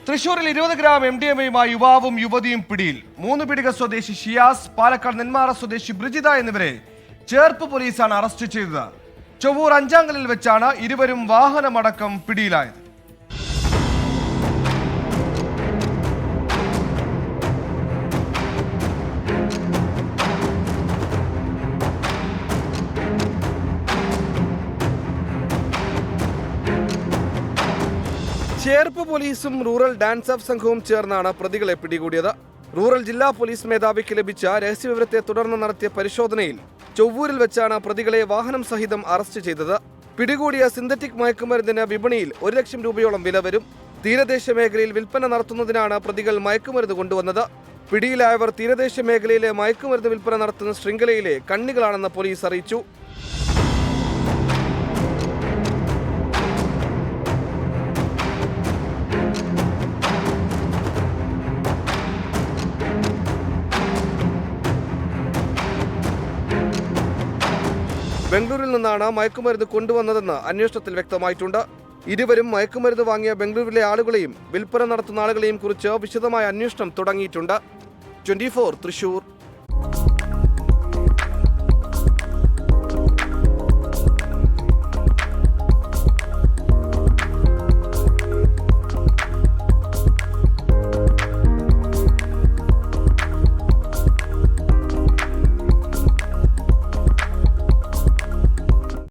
തൃശൂരിൽ 20 ഗ്രാം MDMA-യുമായി യുവാവും യുവതിയും പിടിയിൽ. മൂന്നുപിടിക സ്വദേശി ഷിയാസ്, പാലക്കാട് നെന്മാറ സ്വദേശി ബ്രിജിത എന്നിവരെ ചേർപ്പ് പോലീസാണ് അറസ്റ്റ് ചെയ്തത്. ചൊവ്വൂർ അഞ്ചാങ്കലിൽ വെച്ചാണ് ഇരുവരും വാഹനമടക്കം പിടിയിലായത്. ചേർപ്പ് പോലീസും റൂറൽ ഡാൻസ് ഓഫ് സംഘവും ചേർന്നാണ് പ്രതികളെ പിടികൂടിയത്. റൂറൽ ജില്ലാ പോലീസ് മേധാവിക്ക് ലഭിച്ച രഹസ്യവിവരത്തെ തുടർന്ന് നടത്തിയ പരിശോധനയിൽ ചൊവ്വൂരിൽ വെച്ചാണ് പ്രതികളെ വാഹനം സഹിതം അറസ്റ്റ് ചെയ്തത്. പിടികൂടിയ സിന്തറ്റിക് മയക്കുമരുന്നിന് വിപണിയിൽ 1 ലക്ഷം രൂപയോളം വില വരും. തീരദേശ മേഖലയിൽ വിൽപ്പന നടത്തുന്നതിനാണ് പ്രതികൾ മയക്കുമരുന്ന് കൊണ്ടുവന്നത്. പിടിയിലായവർ തീരദേശ മേഖലയിലെ മയക്കുമരുന്ന് വിൽപ്പന നടത്തുന്ന ശൃംഖലയിലെ കണ്ണികളാണെന്ന് പോലീസ് അറിയിച്ചു. ബംഗളൂരിൽ നിന്നാണ് മയക്കുമരുന്ന് കൊണ്ടുവന്നതെന്ന് അന്വേഷണത്തിൽ വ്യക്തമായിട്ടുണ്ട്. ഇരുവരും മയക്കുമരുന്ന് വാങ്ങിയ ബംഗളൂരിലെ ആളുകളെയും വിൽപ്പന നടത്തുന്ന ആളുകളെയും കുറിച്ച് വിശദമായ അന്വേഷണം തുടങ്ങിയിട്ടുണ്ട്. 24 തൃശൂർ.